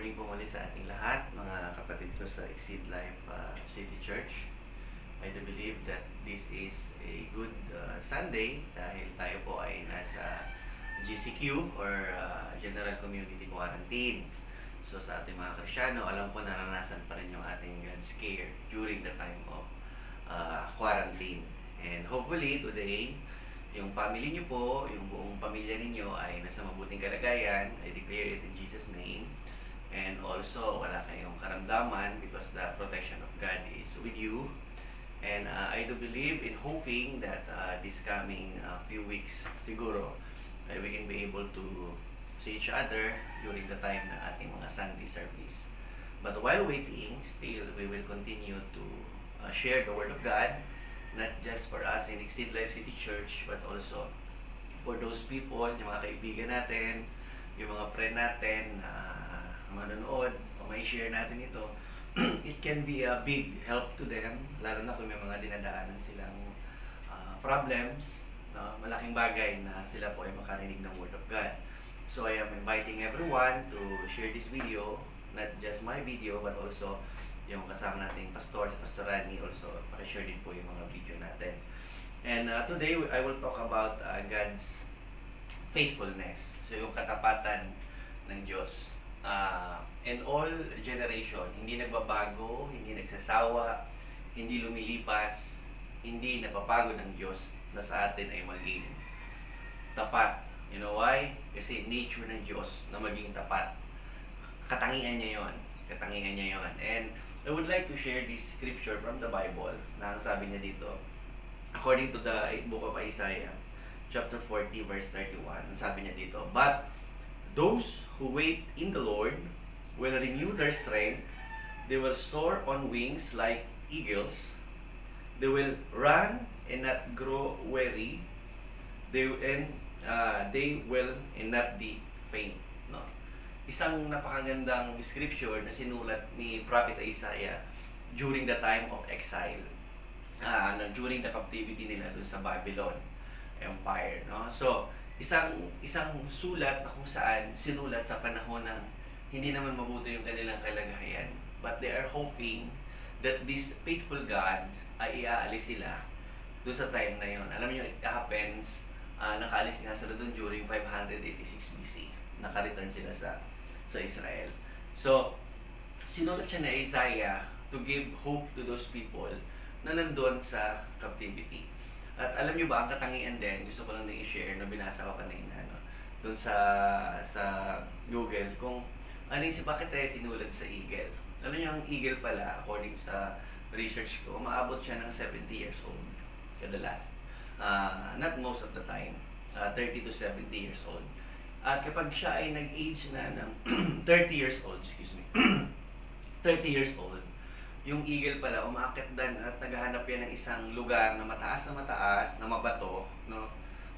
morning po muli sa ating lahat, mga kapatid ko sa Exceed Life City Church. I do believe that this is a good Sunday dahil tayo po ay nasa GCQ or General Community Quarantine. So sa ating mga Kristyano, alam ko naranasan pa rin yung ating God's care during the time of quarantine. And hopefully today, yung family niyo po, yung buong pamilya ninyo ay nasa mabuting kalagayan. I declare it in Jesus' name. And also, wala kayong karamdaman because the protection of God is with you. And I do believe in hoping that this coming few weeks, siguro, we can be able to see each other during the time na ating mga Sunday service. But while waiting, still, we will continue to share the Word of God, not just for us in Exceed Life City Church, but also for those people, yung mga kaibigan natin, yung mga friend natin na manonood o may share natin ito. It can be a big help to them, lalo na kung may mga dinadaanan silang problems, no? Malaking bagay na sila po ay makarinig ng Word of God. So I am inviting everyone to share this video, not just my video, but also yung kasama nating pastor, si Pastor Rani, also pakishare din po yung mga video natin. And today I will talk about God's faithfulness. So yung katapatan ng Diyos. And all generation, hindi nagbabago, hindi nagsasawa, hindi lumilipas, hindi napapagod ng Diyos na sa atin ay maging tapat. You know why? Kasi nature ng Diyos na maging tapat. Katangian niya yon. Katangian niya yon. And I would like to share this scripture from the Bible na ang sabi niya dito. According to the book of Isaiah, chapter 40, verse 31, ang sabi niya dito, "But those who wait in the Lord will renew their strength. They will soar on wings like eagles. They will run and not grow weary. They will and not be faint." No? Isang napakagandang scripture na sinulat ni Prophet Isaiah during the time of exile. During the captivity nila dun sa Babylon Empire, no? So, isang sulat na kung saan sinulat sa panahon ng hindi naman mabuti yung kanilang kalagayan, but they are hoping that this faithful God ay iaalis sila doon sa time na yon. Alam niyo, it happens, nakaalis nga sila doon during 586 BC. Naka-return sila sa Israel. So, sinulat siya na Isaiah to give hope to those people na nandun sa captivity. At alam niyo ba, ang katangian din, gusto ko lang din i-share na binasa ko kanina, no? Doon sa Google, kung ano yung bakit tayo tinulad sa eagle. Alam niyo, ang eagle pala, according sa research ko, umaabot siya ng 70 years old kadalas. Not most of the time, 30 to 70 years old. At kapag siya ay nag-age na ng 30 years old, 30 years old, yung eagle pala umaakit din at naghahanap yan ng isang lugar na mataas na mabato, no,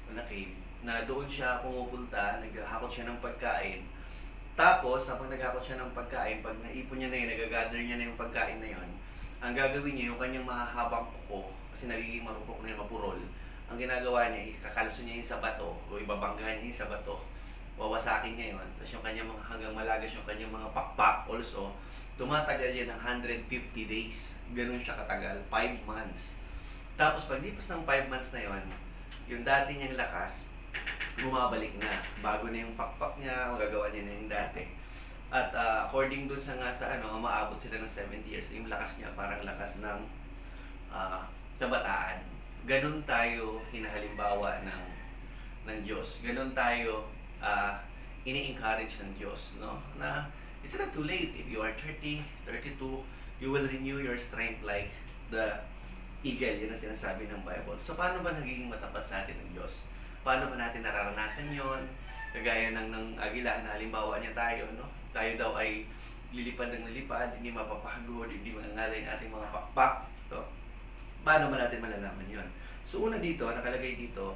na cave, na doon siya pumupunta, naghahakot siya ng pagkain. Tapos habang naghahakot siya ng pagkain, pag naipon niya na yun, nagagather niya na yung pagkain na yun, ang gagawin niya yung kanyang mahahabang kuko, kasi nagiging marupok na yung mapurol, ang ginagawa niya is kakalso niya yun sa bato o ibabanggahan niya yun sa bato, wawasakin niya yun, tapos yung kanyang hanggang malagas yung kanyang mga pakpak also. Tumatagal yan ng 150 days. Ganun siya katagal. 5 months. Tapos paglipas ng 5 months na yon, yung dati niyang lakas, bumabalik na. Bago na yung pakpak niya, magagawa niya na yung dati. At according dun sa umaabot sila ng 70 years, yung lakas niya parang lakas ng kabataan. Ganun tayo hinahalimbawa ng Diyos. Ganun tayo ini-encourage ng Diyos, no? Na it's not too late. If you are 30, 32, you will renew your strength like the eagle. Yan ang sinasabi ng Bible. So, paano ba nagiging matapat sa atin ng Diyos? Paano ba natin nararanasan yon? Kagaya ng agila na halimbawa niya tayo, no? Tayo daw ay lilipad ng lilipad, hindi mapapagod, hindi mangangalay ang ating mga pakpak. So, paano ba natin malalaman yon? So, una dito, nakalagay dito,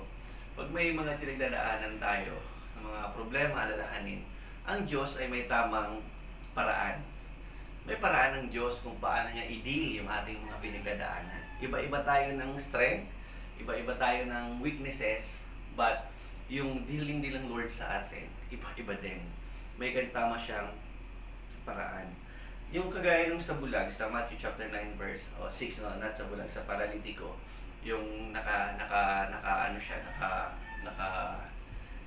pag may mga pinagdadaanan tayo, ng mga problema, alalahanin, ang Diyos ay may tamang paraan. May paraan ng Diyos kung paano niya i-deal yung ating mga pinagdadaanan. Iba-iba tayo ng strength, iba-iba tayo ng weaknesses, but yung dealing din ng Lord sa atin, iba-iba din. May tama siyang paraan. Yung kagaya nung sa bulag, sa Matthew chapter 9 verse 6, no, not sa bulag, sa paralitiko, yung naka ano siya, naka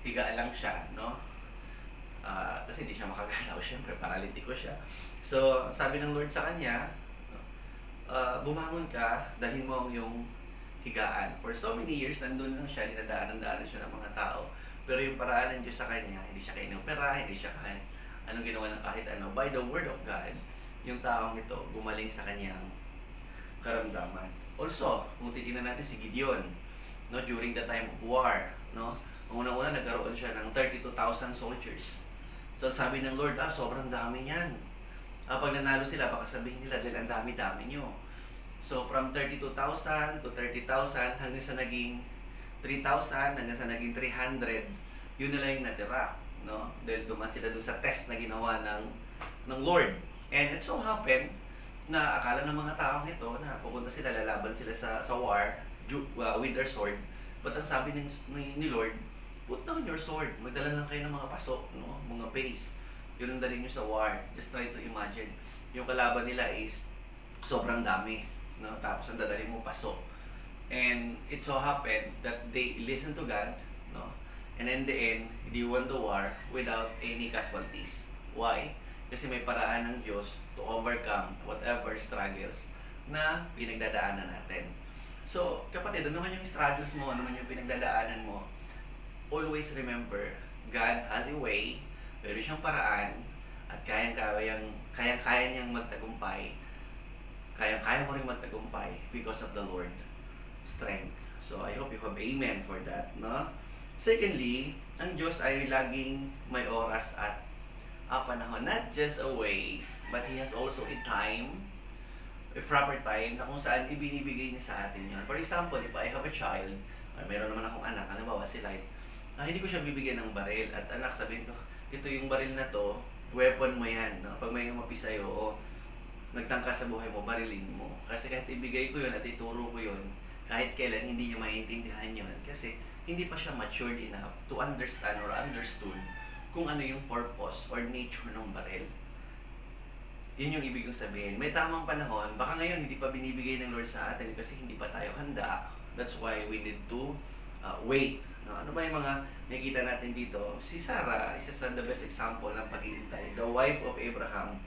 higa lang siya, no? Kasi hindi siya makagalaw, syempre paralitiko siya. So, sabi ng Lord sa kanya, no, bumangon ka, dalhin mo ang iyong higaan. For so many years, nandun lang siya, dinadaanan-daanan siya ng mga tao. Pero yung paraan ng Diyos sa kanya, hindi siya kinopera, hindi siya anong ginawa ng kahit ano. By the word of God, yung taong ito gumaling sa kanyang karamdaman. Also, kung titingnan natin si Gideon, no, during the time of war, no, unang-una nagkaroon siya ng 32,000 soldiers. So sabi ng Lord, sobrang dami niyan. Pag nanalo sila, baka sabihin nila, dahil ang dami-dami nyo. So from 32,000 to 30,000 hanggang sa naging 3,000, hanggang sa naging 300, yun na lang yung natira. No? Dahil duman sila dun sa test na ginawa ng Lord. And it so happened na akala ng mga taong ito na pupunta sila, lalaban sila sa war with their sword. But ang sabi ni Lord, put down your sword. Magdala lang kayo ng mga paso, no? Mga base. Yun ang dali nyo sa war. Just try to imagine. Yung kalaban nila is sobrang dami. No? Tapos ang dadali mo paso. And it so happened that they listened to God. No? And in the end, they won the war without any casualties. Why? Kasi may paraan ng Diyos to overcome whatever struggles na pinagdadaanan natin. So, kapatid, ano naman yung struggles mo, ano naman yung pinagdadaanan mo, always remember, God has a way, pero siyang paraan, at kayang-kaya niyang magtagumpay, kayang-kaya mo rin magtagumpay because of the Lord strength. So, I hope you have amen for that, no? Secondly, ang Diyos ay laging may oras at panahon, not just a ways, but He has also a time, a proper time, na kung saan ibinibigay niya sa atin yun. For example, if I have a child, meron naman akong anak, halimbawa si Light, hindi ko siya bibigyan ng baril. At anak, sabihin ko, ito yung baril na to, weapon mo yan. No? Pag may umapi sa'yo o nagtangka sa buhay mo, barilin mo. Kasi kahit ibigay ko yun at ituro ko yun, kahit kailan hindi niya maintindihan yun. Kasi hindi pa siya matured enough to understand or understood kung ano yung purpose or nature ng baril. Yun yung ibig kong sabihin. May tamang panahon, baka ngayon hindi pa binibigay ng Lord sa atin kasi hindi pa tayo handa. That's why we need to wait. No? Ano ba yung mga nakikita natin dito? Si Sarah, isa sa the best example ng paghihintay. The wife of Abraham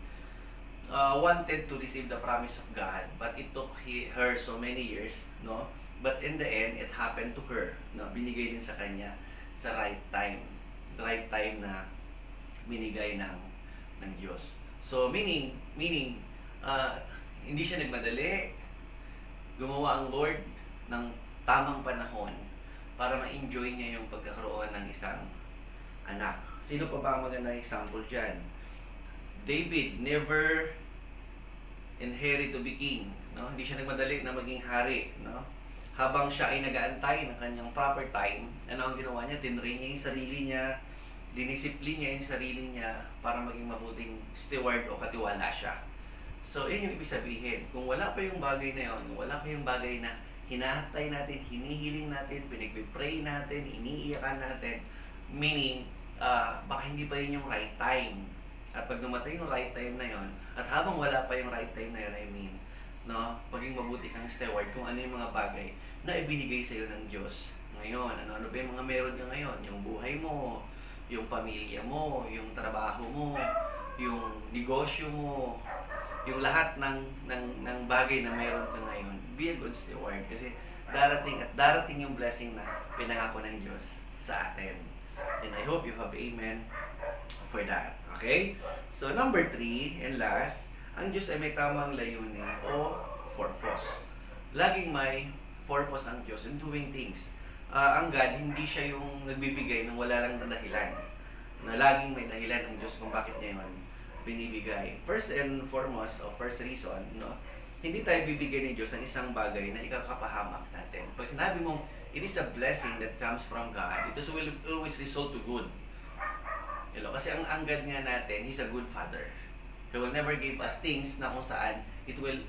wanted to receive the promise of God, but it took her so many years, no? But in the end, it happened to her. No? Binigay din sa kanya sa right time. The right time na binigay ng Diyos. So meaning hindi siya nagmadali. Gumawa ang Lord ng tamang panahon para ma-enjoy niya yung pagkakaroon ng isang anak. Sino pa ba ang magandang example dyan? David never inherit to be king. No? Hindi siya nagmadali na maging hari. No? Habang siya ay nag-aantay ng kanyang proper time, ano ang ginawa niya? Tinrain niya yung sarili niya, dinisiplin niya yung sarili niya para maging mabuting steward o katiwala siya. So, yun yung ibig sabihin. Kung wala pa yung bagay na yun, wala pa yung bagay na hinahatay natin, hinihiling natin, pinagpipray natin, iniiyakan natin, meaning, baka hindi pa yun yung right time. At pag namatay yung right time na yun, at habang wala pa yung right time na yun, I mean, no, maging mabuti kang steward kung ano yung mga bagay na ibinigay sa iyo ng Diyos. Ngayon, ano ba yung mga meron ka ngayon? Yung buhay mo, yung pamilya mo, yung trabaho mo, yung negosyo mo, yung lahat ng bagay na meron ka ngayon. Be a good steward kasi darating yung blessing na pinangako ng Diyos sa atin. And I hope you have amen for that. Okay? So number 3 and last, ang Diyos ay may tamang layunin o purpose. Laging may purpose ang Diyos in doing things. Ang God, hindi siya yung nagbibigay ng wala lang na dahilan. Na laging may dahilan ang Diyos kung bakit niya yun binibigay. First and foremost, o first reason, no, hindi tayo bibigyan ng Diyos ng isang bagay na ikakapahamak natin. Pag sinabi mong, it is a blessing that comes from God, it will always result to good. You know, kasi ang God nga natin, He's a good Father. He will never give us things na kung saan it will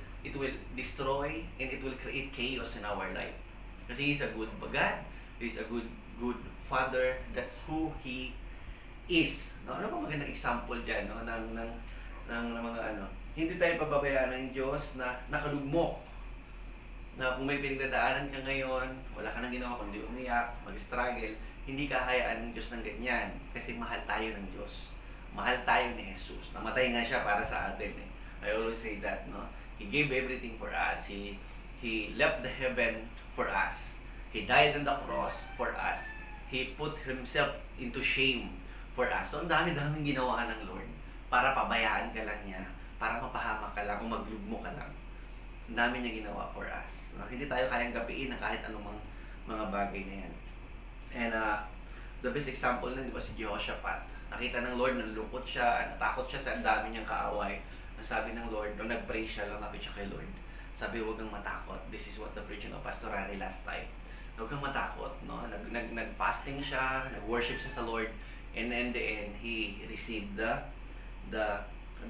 destroy and it will create chaos in our life. Kasi He's a good God, He's a good Father. That's who He is. No? Ano ba magandang example dyan, no? ng ng mga ano. Hindi tayo pababayaan ng Diyos na nakalugmok. Na kung may pinagdadaanan ka ngayon, wala ka nang ginawa kundi umiyak, mag-struggle, hindi ka hayaan ng Diyos ng ganyan. Kasi mahal tayo ng Diyos. Mahal tayo ni Jesus. Namatay nga siya para sa atin eh. I always say that, no? He gave everything for us. He left the heaven for us. He died on the cross for us. He put himself into shame for us. So, ang dami-daming ginawa ng Lord para pabayaan ka lang niya, para mapahamak ka lang o maglugmo ka lang. Ang dami niya ginawa for us. No? Hindi tayo kayang gapiin ng kahit anumang mga bagay na yan. And the best example na, di ba, si Jehoshaphat. Nakita ng Lord, nalungkot siya, natakot siya sa dami niyang kaaway. Ang sabi ng Lord, nung nag-pray siya, lumapit siya kay Lord. Sabi, huwag kang matakot. This is what the preaching of Pastor Rani last time. Huwag kang matakot. No? Nag-fasting siya, nag-worship siya sa Lord. And in the end, he received the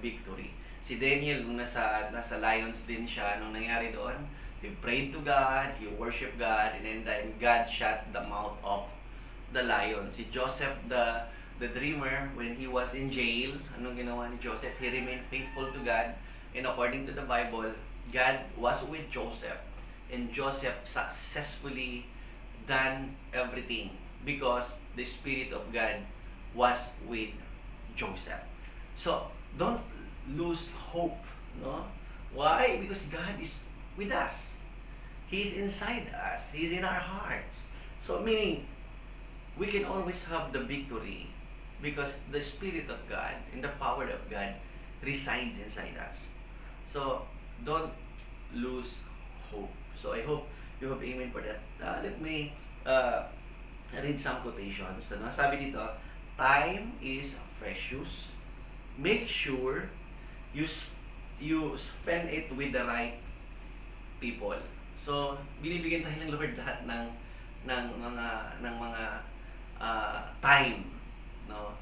victory. Si Daniel, nung nasa lions din siya, nung nangyari doon, he prayed to God, he worshiped God, and then God shut the mouth of the lion. Si Joseph, the dreamer, when he was in jail, anong ginawa ni Joseph? He remained faithful to God, and according to the Bible, God was with Joseph, and Joseph successfully done everything because the Spirit of God was with Joseph. So, don't lose hope, no? Why? Because God is with us. He's inside us. He's in our hearts. So, meaning, we can always have the victory because the Spirit of God and the power of God resides inside us. So, don't lose hope. So, I hope you have amen for that. Let me read some quotations. Ano? Sabi dito, time is precious. Make sure you spend it with the right people. So, binibigyan tayo ng Lord lahat ng mga time, no?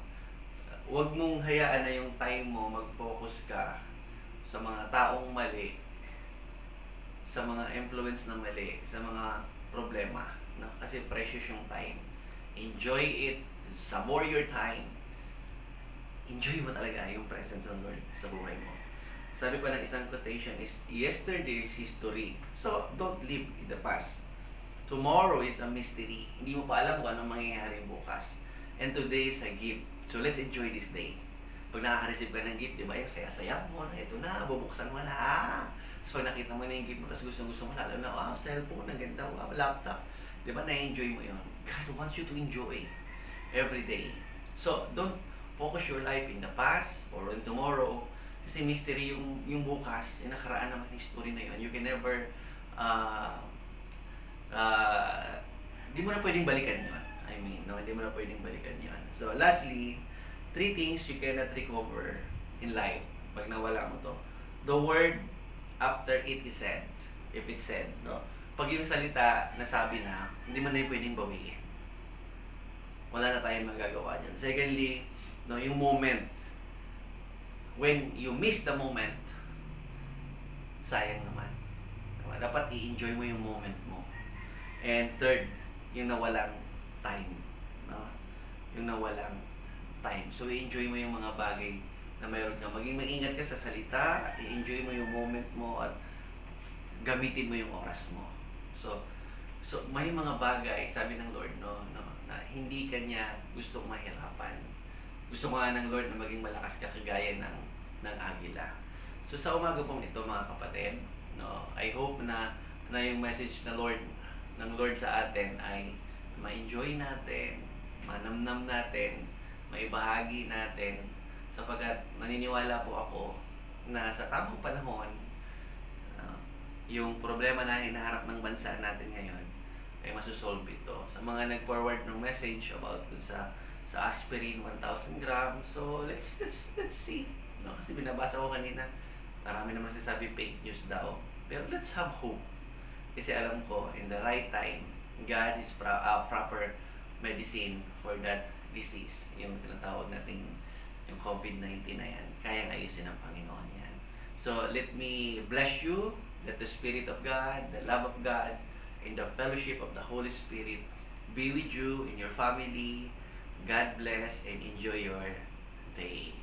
Huwag mong hayaan na yung time mo mag-focus ka sa mga taong mali, sa mga influence na mali, sa mga problema, no? Kasi precious yung time. Enjoy it, savor your time. Enjoy mo talaga yung presence ng Lord sa buhay mo. Sabi pa ng isang quotation is, yesterday is history. So, don't live in the past. Tomorrow is a mystery. Hindi mo pa alam kung anong mangyayari bukas. And today is a gift. So, let's enjoy this day. Pag nakaka-receive ka ng gift, di ba, yung saya-saya mo, ito na, bubuksan mo na, So, pag nakita mo na yung gift mo, tapos gusto mo, lalo na, wow, cellphone, ang ganda, wow, laptop. Di ba, na-enjoy mo yun. God wants you to enjoy every day. So, don't focus your life in the past or in tomorrow. Kasi mystery yung bukas, yung nakaraan naman yung story na yun. You can never, di mo na pwedeng balikan yun. I mean, no, hindi mo na pwedeng balikan yun. So, lastly, 3 things you cannot recover in life pag nawala mo to. The word after it is said, if it's said, no? Pag yung salita nasabi na, hindi mo na yung pwedeng bawiin. Wala na tayong magagawa dyan. Secondly, no, yung moment. When you miss the moment, sayang naman. Dapat i-enjoy mo yung moment mo. And third, yung nawalang time. No? Yung nawalang time. So, i-enjoy mo yung mga bagay na mayroon ka. Maging maingat ka sa salita, i-enjoy mo yung moment mo at gamitin mo yung oras mo. So may mga bagay, sabi ng Lord, na hindi kanya gustong mahirapan. Gusto ko nga ng Lord na maging malakas ka kagaya ng agila. So sa umaga pong ito mga kapatid, no, I hope na yung message ng Lord sa atin ay ma-enjoy natin, manamnam natin, maibahagi natin, sapagkat naniniwala po ako na sa tamang panahon, yung problema na hinaharap ng bansa natin ngayon ay masusolve ito. Sa mga nag-forward ng message about sa aspirin 1,000 grams, so let's see, no? Kasi binabasa ko kanina, marami naman sinasabi fake news daw, pero let's have hope kasi alam ko in the right time God is proper medicine for that disease, yung tinatawag nating yung COVID-19 na yan, kayang ayusin ng Panginoon yan. So let me bless you. Let the Spirit of God, the love of God, and the fellowship of the Holy Spirit be with you in your family. God bless and enjoy your day.